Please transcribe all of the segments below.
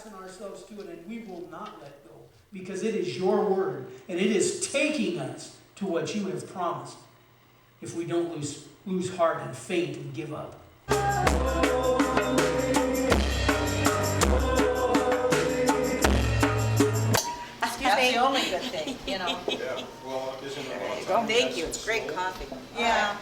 fasten ourselves to it, and we will not let go, because it is your word, and it is taking us to what you have promised if we don't lose heart and faint and give up. That's the only good thing, you know. Yeah, well, isn't it There all you the time? go. Thank you. It's great coffee. Yeah.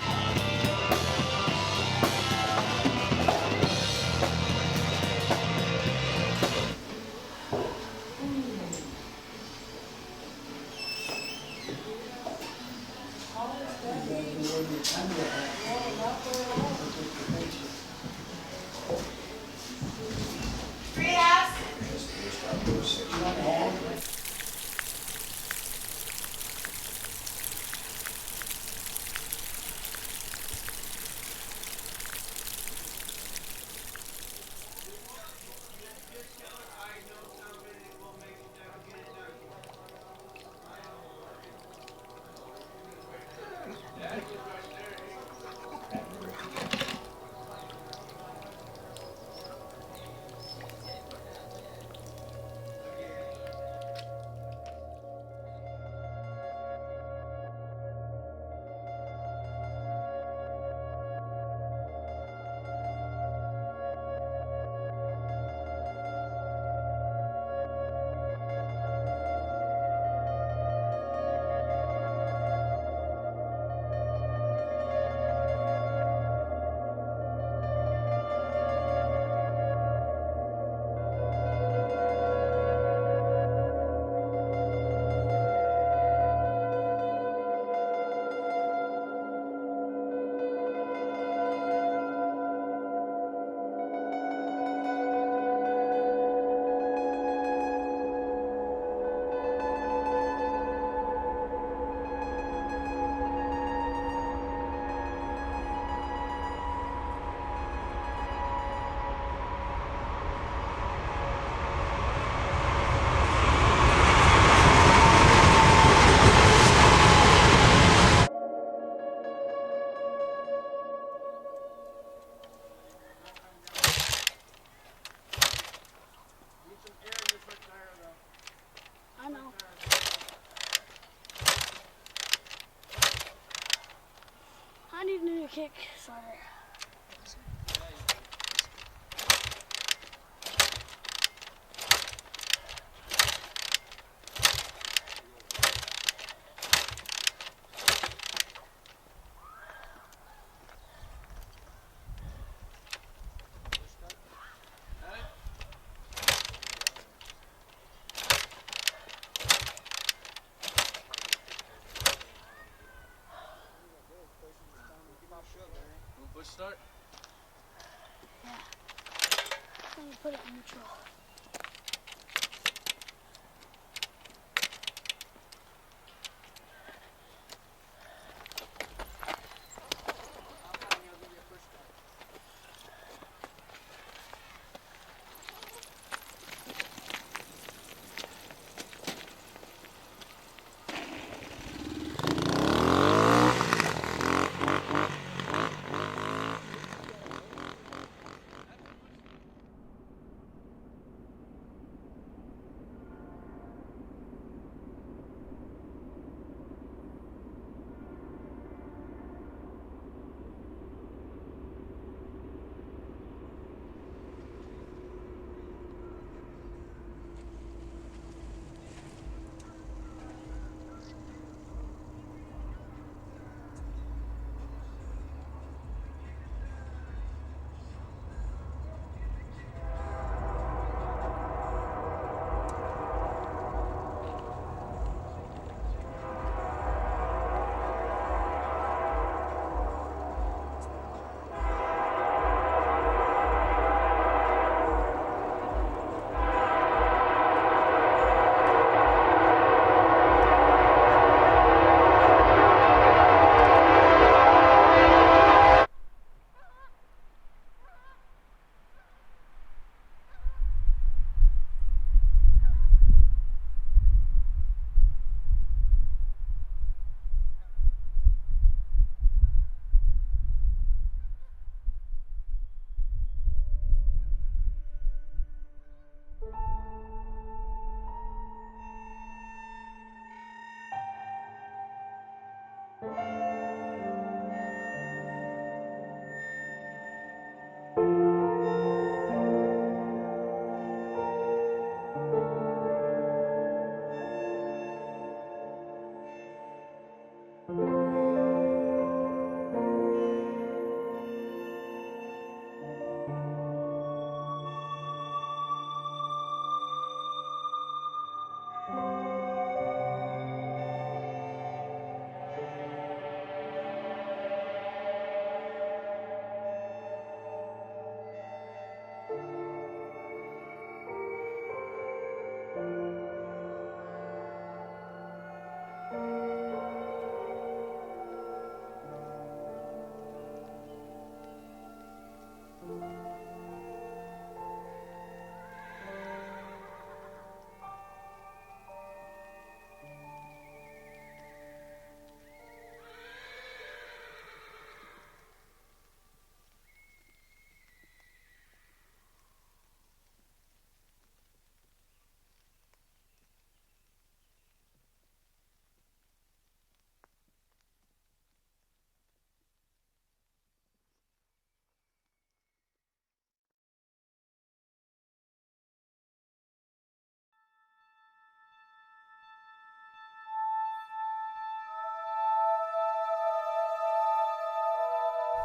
I know. I need a new kick starter. Push start. Yeah. Let me put it in neutral.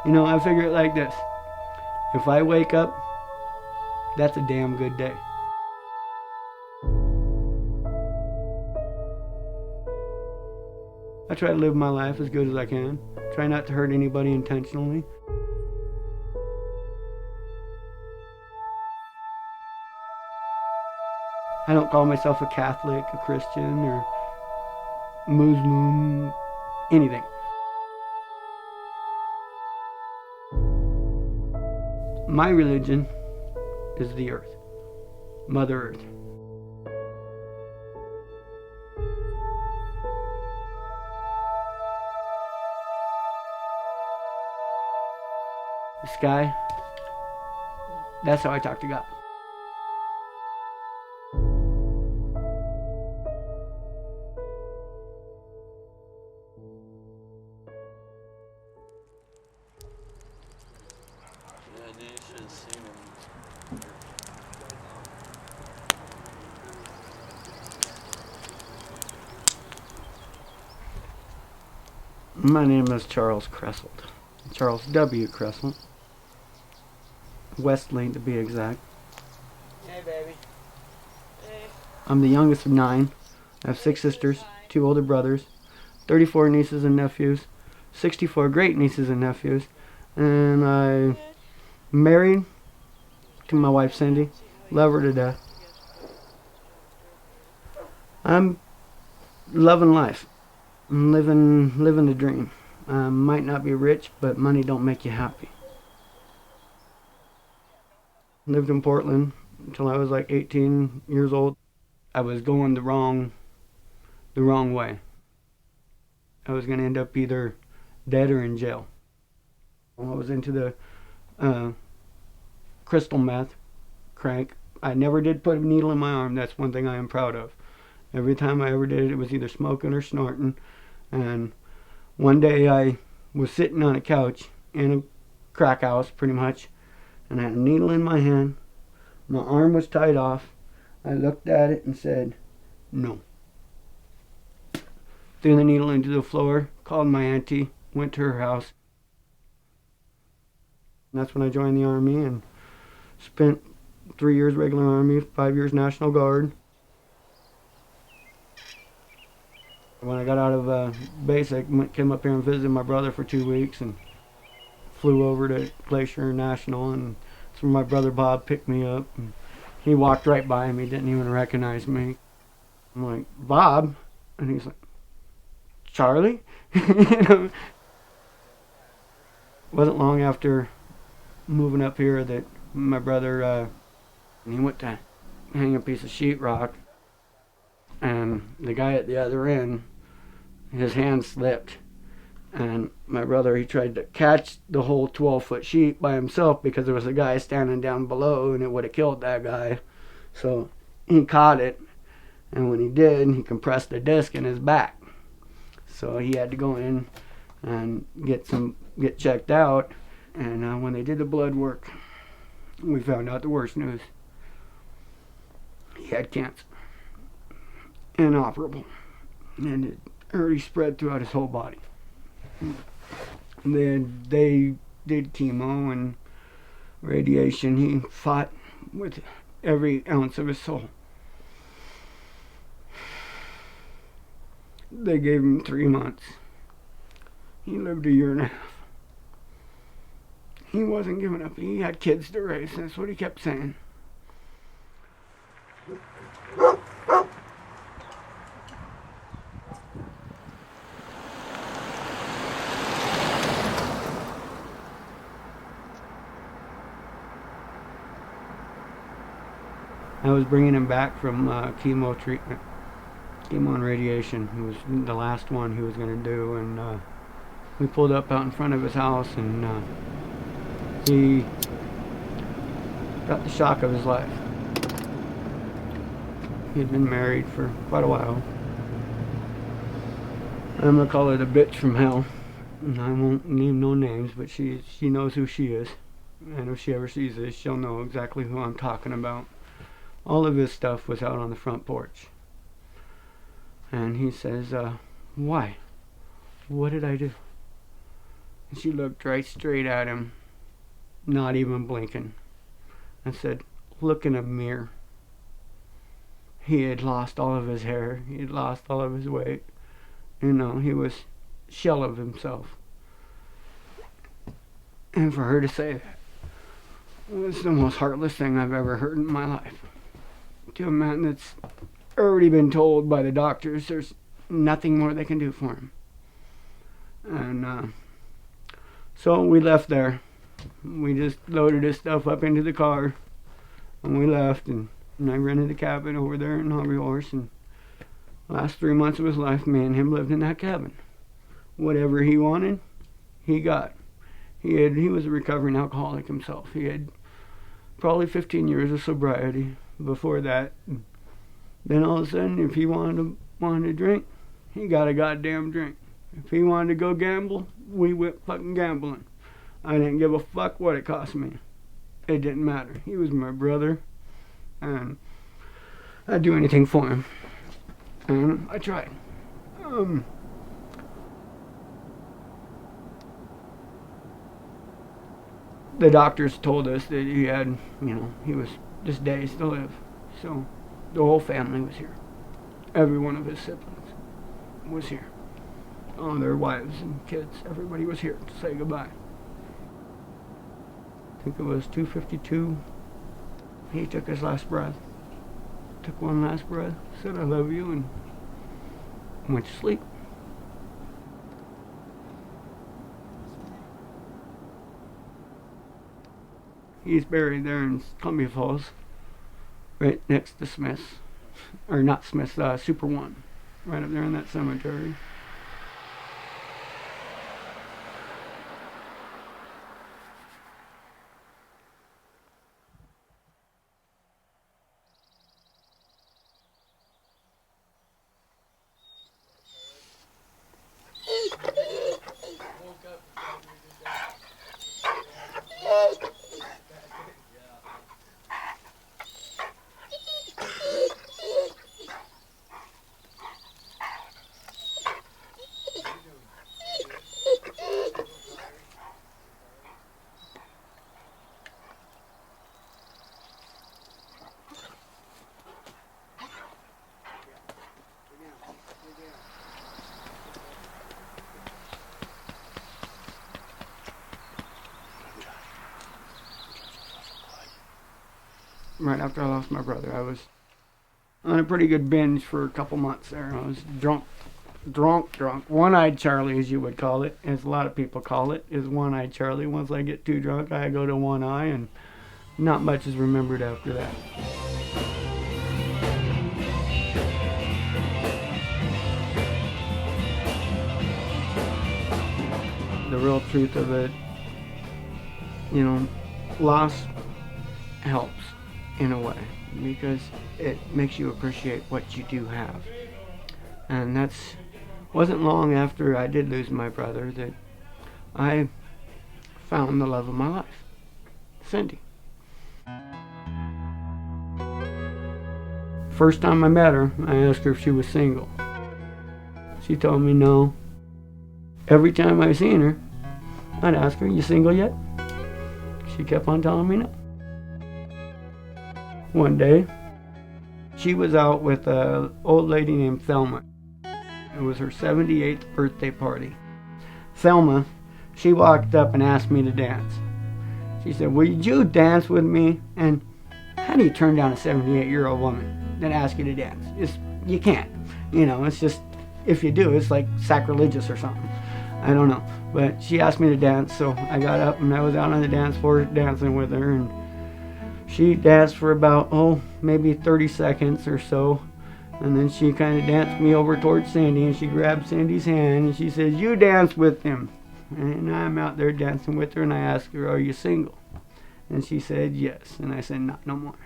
You know, I figure it like this. If I wake up, that's a damn good day. I try to live my life as good as I can. Try not to hurt anybody intentionally. I don't call myself a Catholic, a Christian, or Muslim, anything. My religion is the earth, Mother Earth. The sky, that's how I talk to God. My name is Charles Cresselt. Charles W. Cresselt. Westlane to be exact. Hey, baby. Hey. I'm the youngest of 9. I have 6 sisters, 2 older brothers, 34 nieces and nephews, 64 great nieces and nephews, and I'm married to my wife Cindy. Love her to death. I'm loving life. I'm living the dream. Might not be rich, but money don't make you happy. Lived in Portland until I was like 18 years old. I was going the wrong way. I was going to end up either dead or in jail. I was into the crystal meth, crank. I never did put a needle in my arm. That's one thing I am proud of. Every time I ever did it, it was either smoking or snorting. And one day I was sitting on a couch in a crack house, pretty much, and I had a needle in my hand. My arm was tied off. I looked at it and said, no. Threw the needle into the floor, called my auntie, went to her house. And that's when I joined the Army and spent 3 years regular Army, 5 years National Guard. When I got out of basic, came up here and visited my brother for 2 weeks and flew over to Glacier National, and that's where my brother Bob picked me up. And he walked right by me, didn't even recognize me. I'm like, Bob? And he's like, Charlie? You know? Wasn't long after moving up here that my brother, he went to hang a piece of sheetrock, and the guy at the other end, his hand slipped, and my brother, he tried to catch the whole 12-foot sheet by himself because there was a guy standing down below and it would have killed that guy. So he caught it, and when he did, he compressed the disc in his back. So he had to go in and get checked out, and when they did the blood work, we found out the worst news. He had cancer. Inoperable. And it already spread throughout his whole body. Then they did chemo and radiation. He fought with every ounce of his soul. They gave him 3 months. He lived a year and a half. He wasn't giving up. He had kids to raise. That's what he kept saying. I was bringing him back from chemo treatment, chemo and radiation. It was the last one he was going to do, and we pulled up out in front of his house, and he got the shock of his life. He had been married for quite a while. I'm going to call it a bitch from hell. And I won't name no names, but she knows who she is. And if she ever sees this, she'll know exactly who I'm talking about. All of his stuff was out on the front porch. And he says, why? What did I do? And she looked right straight at him, not even blinking, and said, "Look in a mirror." He had lost all of his hair. He had lost all of his weight. You know, he was a shell of himself. And for her to say that was the most heartless thing I've ever heard in my life. To a man that's already been told by the doctors there's nothing more they can do for him. And so we left there. We just loaded his stuff up into the car and we left, and I rented a cabin over there in Hobby Horse, and the last 3 months of his life, me and him lived in that cabin. Whatever he wanted, he got. He was a recovering alcoholic himself. He had probably 15 years of sobriety before that. Then all of a sudden, if he wanted to drink, he got a goddamn drink. If he wanted to go gamble, we went fucking gambling. I didn't give a fuck what it cost me. It didn't matter. He was my brother, and I'd do anything for him. And I tried. The doctors told us that he had, he was just days to live. So the whole family was here. Every one of his siblings was here. All their wives and kids, everybody was here to say goodbye. I think it was 2:52. He took his last breath. Took one last breath, said "I love you," and went to sleep. He's buried there in Columbia Falls, right next to Smith's, or not Smith's, Super One, right up there in that cemetery. Right after I lost my brother, I was on a pretty good binge for a couple months there. I was drunk. One-eyed Charlie, as you would call it, as a lot of people call it, is one-eyed Charlie. Once I get too drunk, I go to one eye, and not much is remembered after that. The real truth of it, loss helps in a way, because it makes you appreciate what you do have. And that's wasn't long after I did lose my brother that I found the love of my life, Cindy. First time I met her, I asked her if she was single. She told me no. Every time I seen her, I'd ask her, "You single yet?" She kept on telling me no. One day, she was out with an old lady named Thelma. It was her 78th birthday party. Thelma, she walked up and asked me to dance. She said, "Would you dance with me?" And how do you turn down a 78-year-old woman that asks you to dance? You can't. It's just, if you do, it's like sacrilegious or something. I don't know. But she asked me to dance, so I got up and I was out on the dance floor dancing with her, and she danced for about, maybe 30 seconds or so. And then she kind of danced me over towards Sandy, and she grabbed Sandy's hand and she says, "You dance with him." And I'm out there dancing with her, and I asked her, "Are you single?" And she said yes. And I said, "Not no more."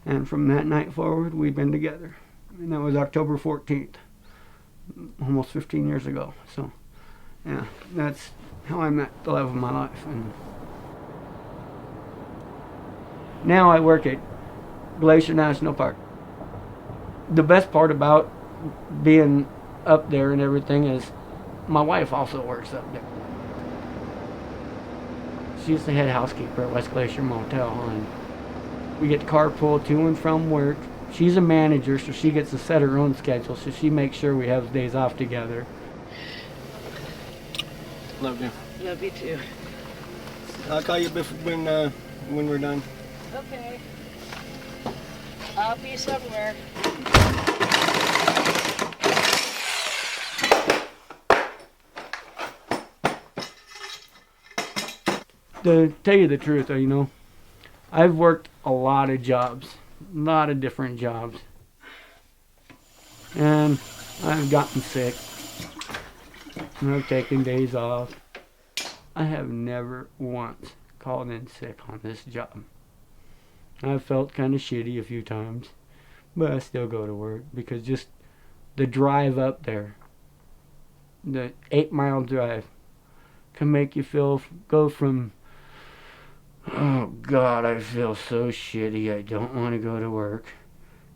And from that night forward, we've been together. And that was October 14th, almost 15 years ago. So, yeah, that's how I met the love of my life. And now I work at Glacier National Park. The best part about being up there and everything is my wife also works up there. She's the head housekeeper at West Glacier Motel, and we get carpool to and from work. She's a manager, so she gets to set her own schedule, so she makes sure we have days off together. Love you. Love you too. I'll call you when we're done. Okay. I'll be somewhere. To tell you the truth, you know, I've worked a lot of jobs, a lot of different jobs, and I've gotten sick, and I've taken days off. I have never once called in sick on this job. I've felt kind of shitty a few times, but I still go to work because just the drive up there, the 8-mile drive, can make you go from, oh God, I feel so shitty, I don't want to go to work,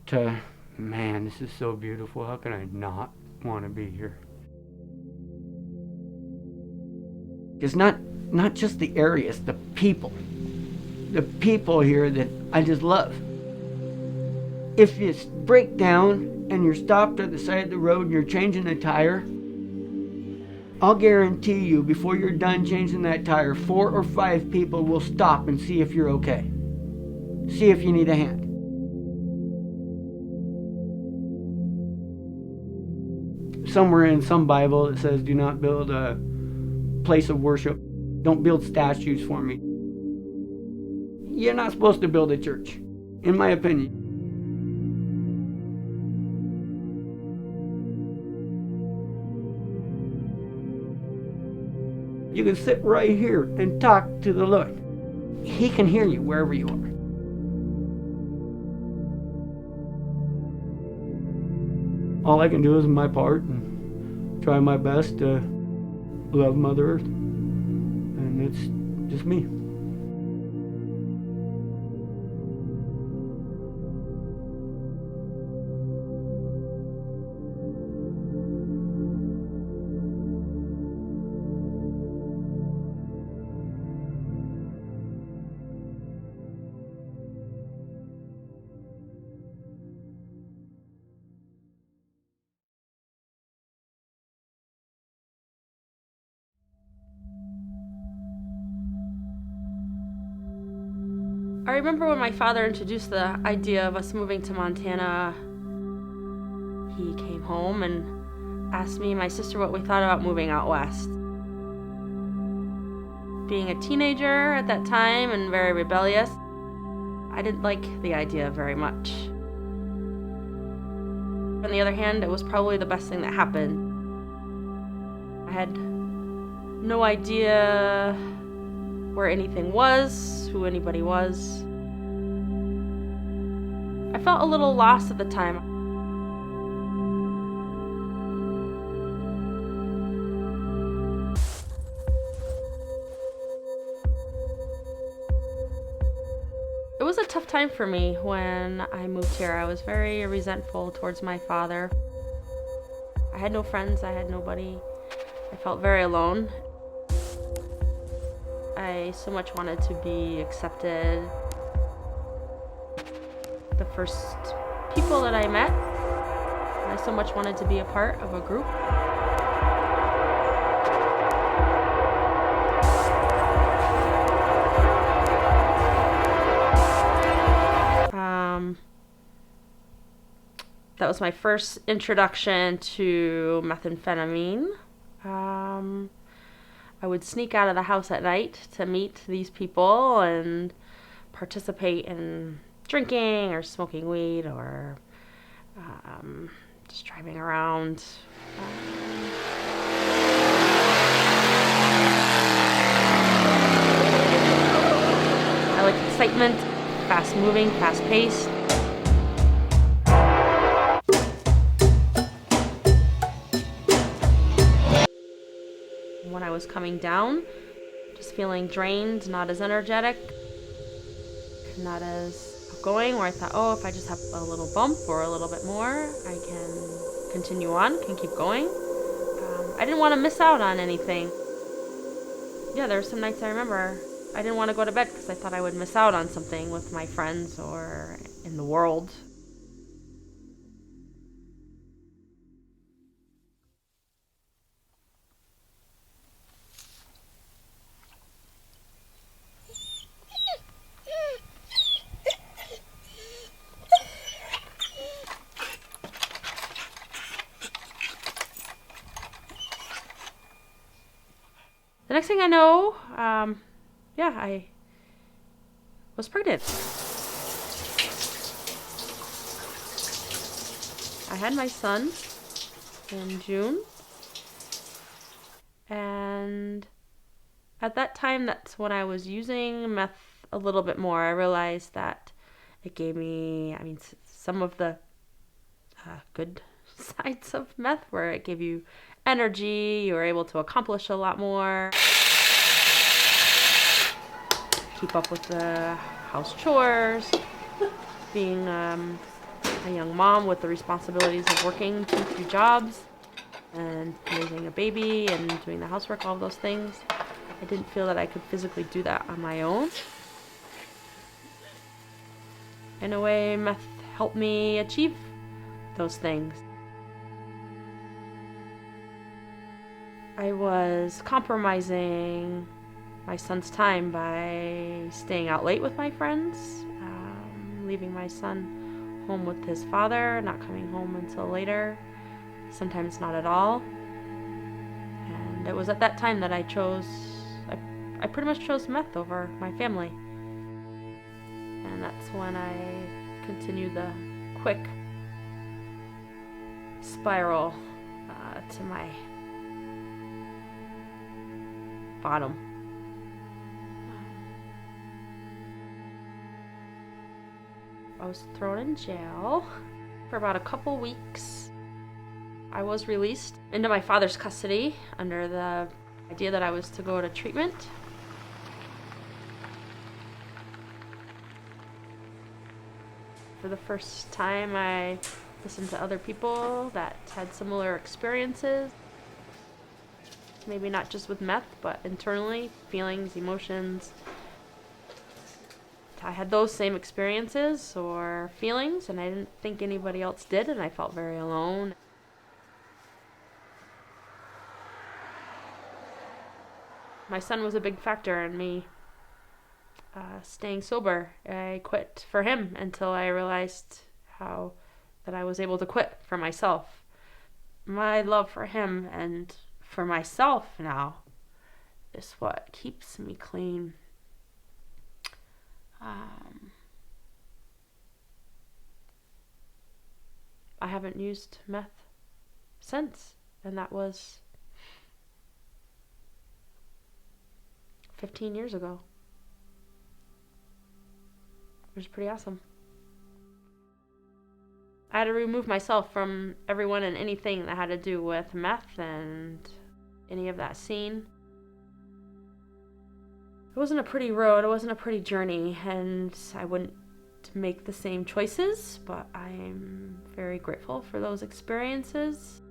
to, man, this is so beautiful, how can I not want to be here? It's not just the area, it's the people. The people here that I just love. If you break down and you're stopped at the side of the road and you're changing a tire, I'll guarantee you before you're done changing that tire, 4 or 5 people will stop and see if you're okay. See if you need a hand. Somewhere in some Bible it says, do not build a place of worship. Don't build statues for me. You're not supposed to build a church, in my opinion. You can sit right here and talk to the Lord. He can hear you wherever you are. All I can do is my part and try my best to love Mother Earth. And it's just me. I remember when my father introduced the idea of us moving to Montana. He came home and asked me and my sister what we thought about moving out west. Being a teenager at that time and very rebellious, I didn't like the idea very much. On the other hand, it was probably the best thing that happened. I had no idea where anything was, who anybody was. I felt a little lost at the time. It was a tough time for me when I moved here. I was very resentful towards my father. I had no friends, I had nobody. I felt very alone. I so much wanted to be accepted. The first people that I met, I so much wanted to be a part of a group. That was my first introduction to methamphetamine. I would sneak out of the house at night to meet these people and participate in drinking or smoking weed or just driving around. I like excitement, fast moving, fast paced. When I was coming down, just feeling drained, not as energetic, not as outgoing, where I thought, oh, if I just have a little bump or a little bit more, I can continue on, can keep going. I didn't want to miss out on anything. Yeah, there were some nights I remember I didn't want to go to bed because I thought I would miss out on something with my friends or in the world. The next thing I know, I was pregnant. I had my son in June. And at that time, that's when I was using meth a little bit more. I realized that it gave me, some of the good sides of meth, where it gave you energy, you were able to accomplish a lot more, keep up with the house chores, being a young mom with the responsibilities of working 2 jobs and raising a baby and doing the housework, all of those things. I didn't feel that I could physically do that on my own. In a way, meth helped me achieve those things. I was compromising my son's time by staying out late with my friends, leaving my son home with his father, not coming home until later, sometimes not at all. And it was at that time that I pretty much chose meth over my family. And that's when I continued the quick spiral to my bottom. I was thrown in jail for about a couple weeks. I was released into my father's custody under the idea that I was to go to treatment. For the first time, I listened to other people that had similar experiences. Maybe not just with meth, but internally, feelings, emotions. I had those same experiences or feelings, and I didn't think anybody else did, and I felt very alone. My son was a big factor in me staying sober. I quit for him until I realized that I was able to quit for myself. My love for him and for myself now is what keeps me clean. I haven't used meth since, and that was 15 years ago. It was pretty awesome. I had to remove myself from everyone and anything that had to do with meth and any of that scene. It wasn't a pretty road, it wasn't a pretty journey, and I wouldn't make the same choices, but I'm very grateful for those experiences.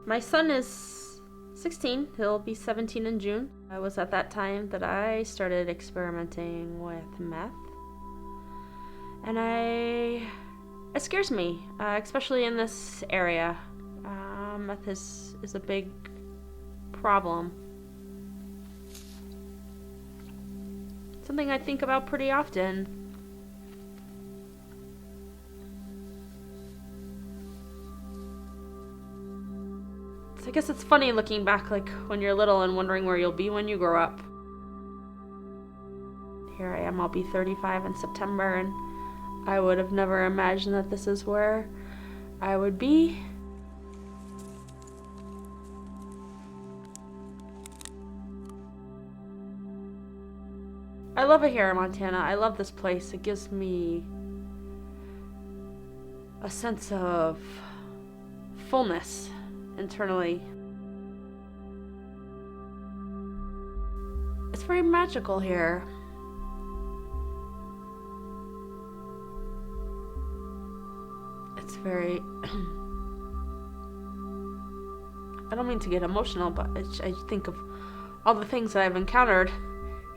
My son is 16, he'll be 17 in June. It was at that time that I started experimenting with meth. And it scares me, especially in this area. Meth is a big problem. Something I think about pretty often. I guess it's funny looking back, like when you're little and wondering where you'll be when you grow up. Here I am, I'll be 35 in September, and I would have never imagined that this is where I would be. I love it here in Montana. I love this place. It gives me a sense of fullness internally. It's very magical here. It's very I don't mean to get emotional, but I think of all the things that I've encountered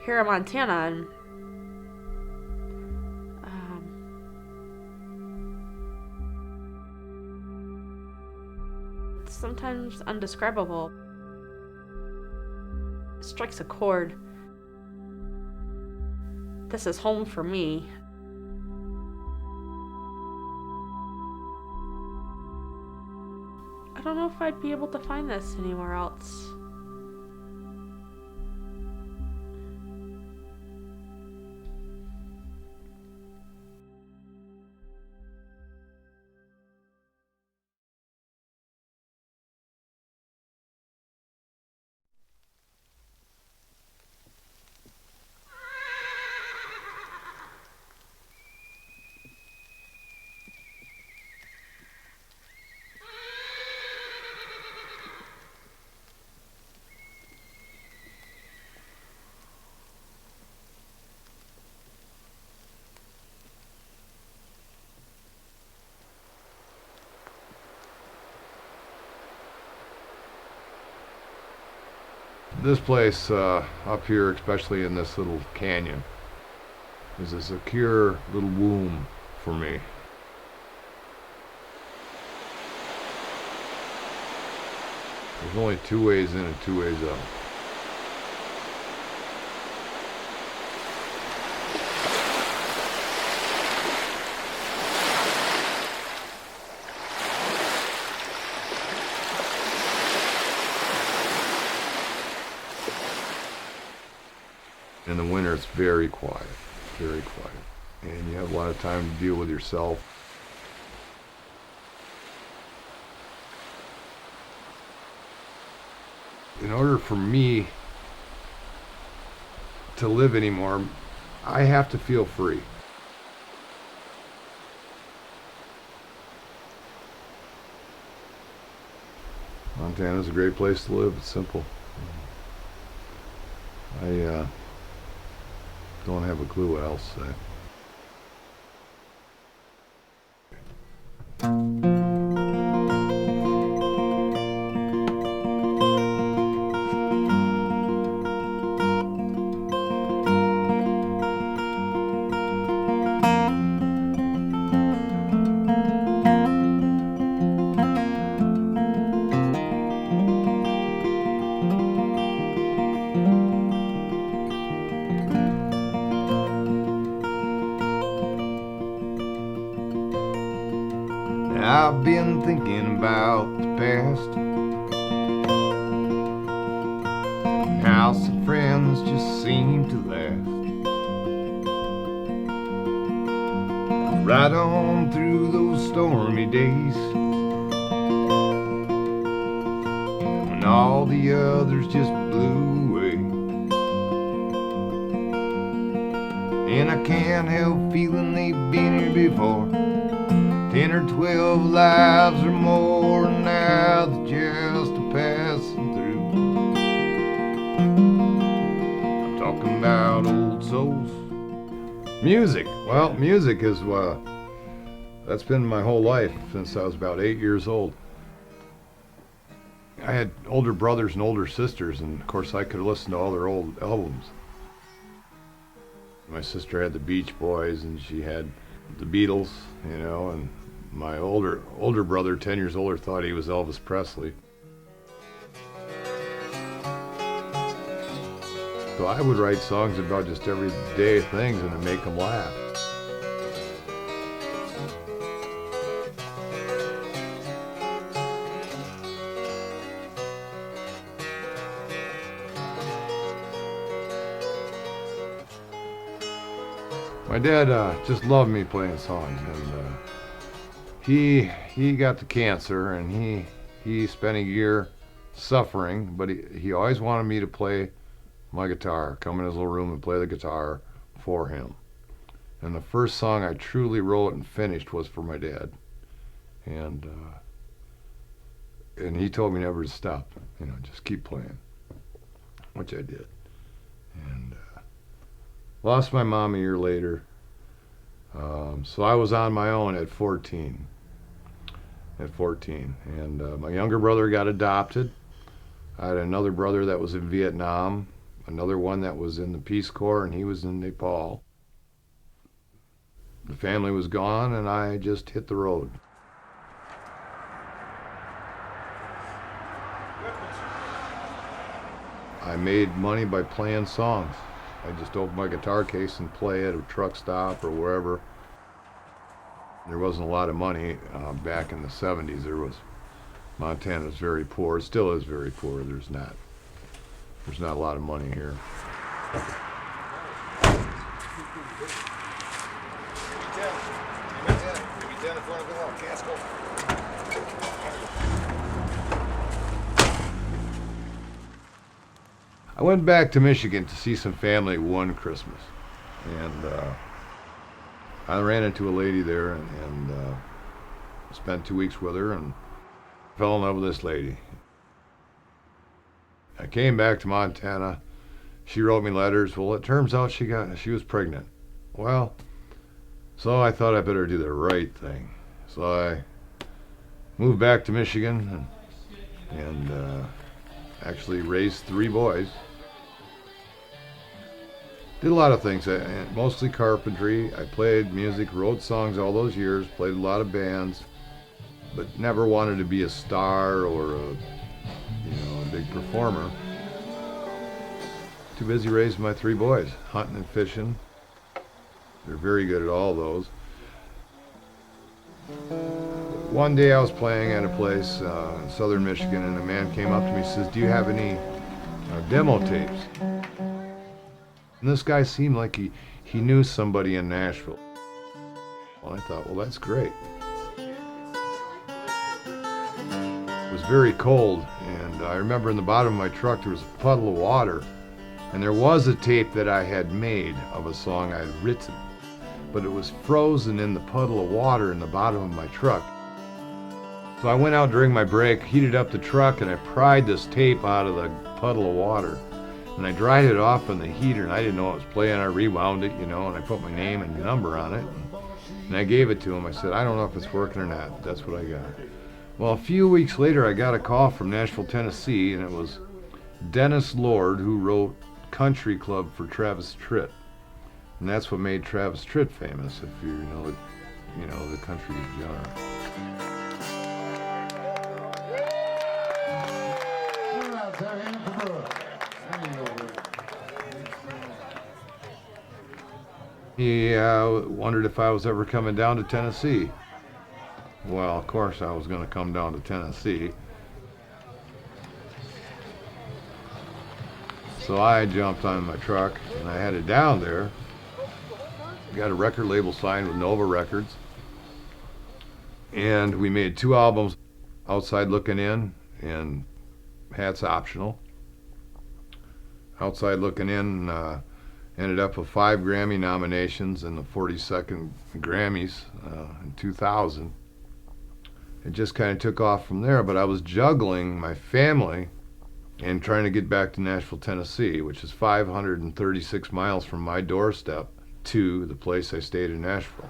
here in Montana, and it's sometimes undescribable. It strikes a chord. This is home for me. I don't know if I'd be able to find this anywhere else. This place up here, especially in this little canyon, is a secure little womb for me. There's only 2 ways in and 2 ways out. In the winter, it's very quiet, and you have a lot of time to deal with yourself. In order for me to live anymore, I have to feel free. Montana's a great place to live. It's simple. I don't have a clue what else to say. I've been thinking about the past, how some friends just seem to last right on through those stormy days when all the others just blew away. And I can't help feeling they've been here before, 10 or 12 lives or more, and now they're just a passing through. I'm talking about old souls. Music. Well, music is that's been my whole life since I was about 8 years old. I had older brothers and older sisters, and of course I could listen to all their old albums. My sister had the Beach Boys, and she had the Beatles, you know, and my older brother, 10 years older, thought he was Elvis Presley. So I would write songs about just everyday things and to make them laugh. My dad just loved me playing songs, and he got the cancer, and he spent a year suffering, but he always wanted me to play my guitar, come in his little room and play the guitar for him. And the first song I truly wrote and finished was for my dad, and he told me never to stop, you know, just keep playing, which I did. And lost my mom a year later, so I was on my own at 14. And my younger brother got adopted, I had another brother that was in Vietnam, another one that was in the Peace Corps, and he was in Nepal. The family was gone, and I just hit the road. I made money by playing songs. I just opened my guitar case and play at a truck stop or wherever. There wasn't a lot of money back in the 70s. Montana was very poor. It still is very poor. There's not a lot of money here. I went back to Michigan to see some family one Christmas, and I ran into a lady there and spent 2 weeks with her and fell in love with this lady. I came back to Montana. She wrote me letters. Well, it turns out she was pregnant. Well, so I thought I better do the right thing. So I moved back to Michigan and actually raised 3 boys. Did a lot of things, mostly carpentry. I played music, wrote songs all those years, played a lot of bands, but never wanted to be a star or a big performer. Too busy raising my 3 boys, hunting and fishing. They're very good at all those. One day I was playing at a place in southern Michigan, and a man came up to me and says, "Do you have any demo tapes?" And this guy seemed like he knew somebody in Nashville. Well, I thought, well, that's great. It was very cold, and I remember in the bottom of my truck there was a puddle of water, and there was a tape that I had made of a song I had written, but it was frozen in the puddle of water in the bottom of my truck. So I went out during my break, heated up the truck, and I pried this tape out of the puddle of water. And I dried it off on the heater, and I didn't know it was playing. I rewound it, and I put my name and number on it. And I gave it to him. I said, "I don't know if it's working or not. That's what I got." Well, a few weeks later, I got a call from Nashville, Tennessee, and it was Dennis Lord, who wrote Country Club for Travis Tritt. And that's what made Travis Tritt famous, if you know the country genre. He wondered if I was ever coming down to Tennessee. Well, of course I was going to come down to Tennessee. So I jumped on my truck and I headed down there. Got a record label signed with Nova Records. And we made 2 albums, Outside Looking In and Hats Optional. Outside Looking In ended up with 5 Grammy nominations and the 42nd Grammys in 2000. It just kind of took off from there, but I was juggling my family and trying to get back to Nashville, Tennessee, which is 536 miles from my doorstep to the place I stayed in Nashville.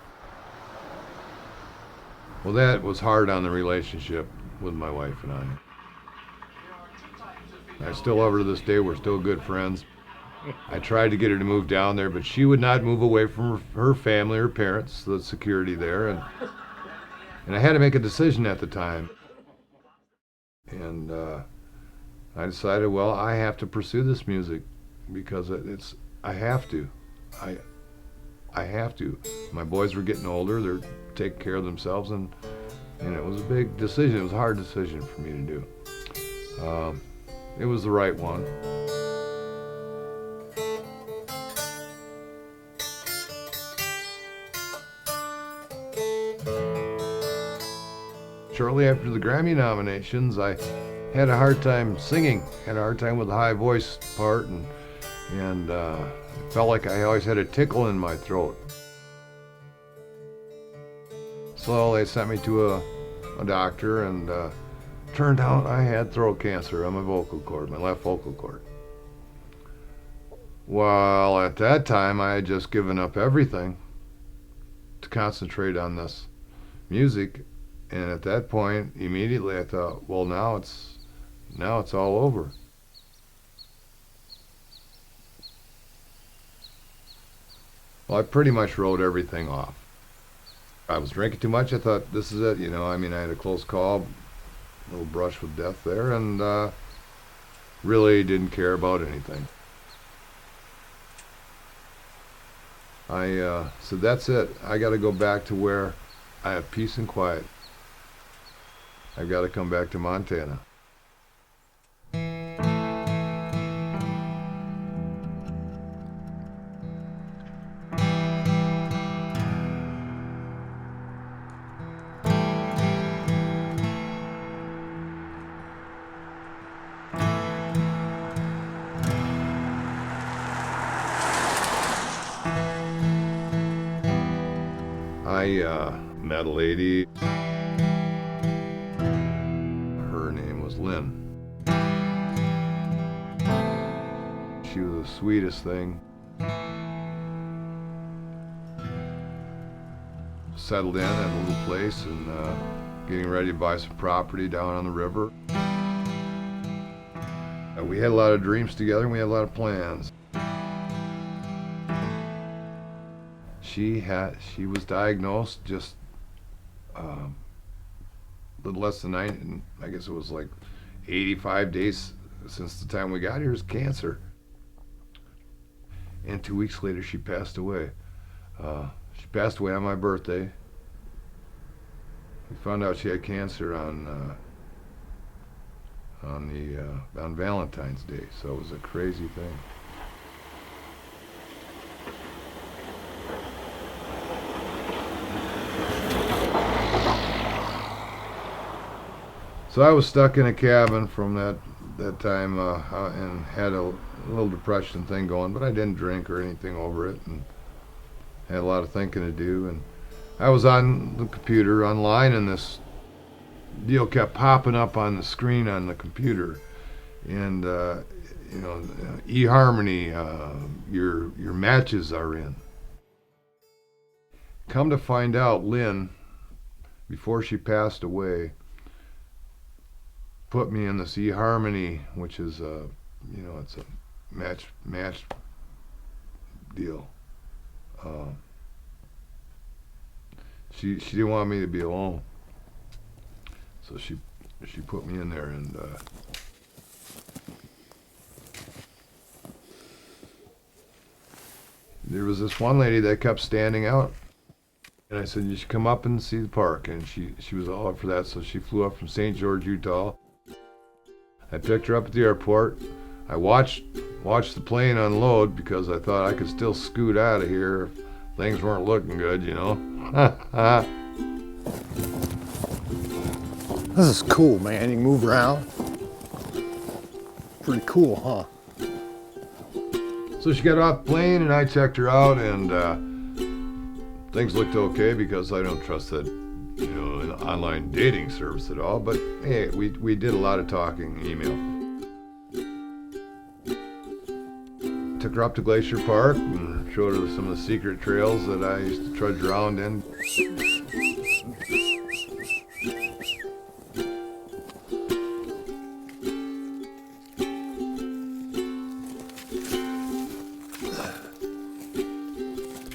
Well, that was hard on the relationship with my wife and I still love her to this day. We're still good friends. I tried to get her to move down there, but she would not move away from her family, her parents, the security there, and I had to make a decision at the time. And I decided, well, I have to pursue this music because I have to. I have to. My boys were getting older; they're taking care of themselves, and it was a big decision. It was a hard decision for me to do. It was the right one. Shortly after the Grammy nominations, I had a hard time singing, had a hard time with the high voice part, and it felt like I always had a tickle in my throat. So they sent me to a doctor, and turned out I had throat cancer on my vocal cord, my left vocal cord. Well, at that time, I had just given up everything to concentrate on this music. And at that point, immediately I thought, well, now now it's all over. Well, I pretty much wrote everything off. I was drinking too much. I thought, this is it, you know. I mean, I had a close call, a little brush with death there, and really didn't care about anything. I said, that's it. I got to go back to where I have peace and quiet. I've got to come back to Montana. I met a lady. Her name was Lynn. She was the sweetest thing. Settled in at a little place and getting ready to buy some property down on the river. We had a lot of dreams together and we had a lot of plans. She was diagnosed just a little less than 9, I guess it was like 85 days since the time we got here, is cancer. And 2 weeks later she passed away. She passed away on my birthday. We found out she had cancer on Valentine's Day, so it was a crazy thing. So I was stuck in a cabin from that time and had a little depression thing going, but I didn't drink or anything over it, and had a lot of thinking to do. And I was on the computer online, and this deal kept popping up on the screen on the computer, and you know, eHarmony, your matches are in. Come to find out, Lynn, before she passed away, put me in this eHarmony, which is you know, it's a match deal. She didn't want me to be alone, so she put me in there, and there was this one lady that kept standing out, and I said, you should come up and see the park, and she was all up for that, so she flew up from St. George, Utah. I picked her up at the airport. I watched the plane unload because I thought I could still scoot out of here if things weren't looking good, you know. This is cool, man. You can move around. Pretty cool, huh? So she got off the plane, and I checked her out, and things looked okay because I don't trust that, you know, an online dating service at all. But hey, we did a lot of talking, email. Took her up to Glacier Park and showed her some of the secret trails that I used to trudge around in.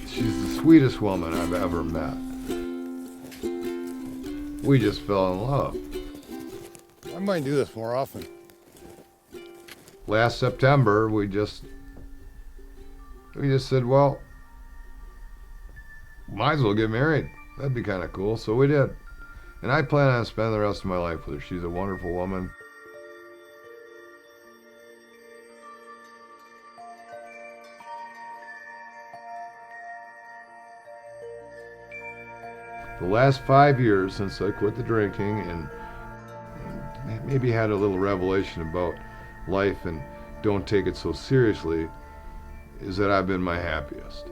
She's the sweetest woman I've ever met. We just fell in love. I might do this more often. Last September, we just said, well, might as well get married. That'd be kind of cool. So we did. And I plan on spending the rest of my life with her. She's a wonderful woman. The last 5 years since I quit the drinking and maybe had a little revelation about life and don't take it so seriously, is that I've been my happiest.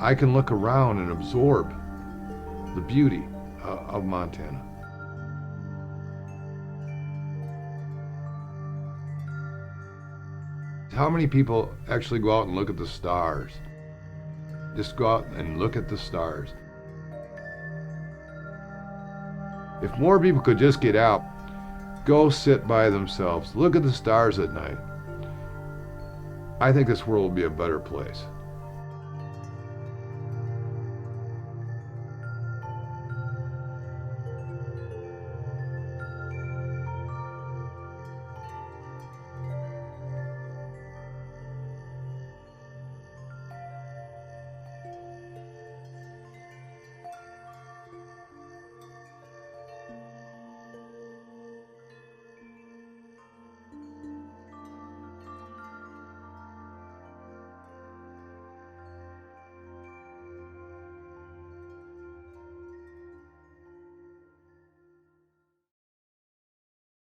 I can look around and absorb the beauty of Montana. How many people actually go out and look at the stars? Just go out and look at the stars. If more people could just get out, go sit by themselves, look at the stars at night, I think this world would be a better place.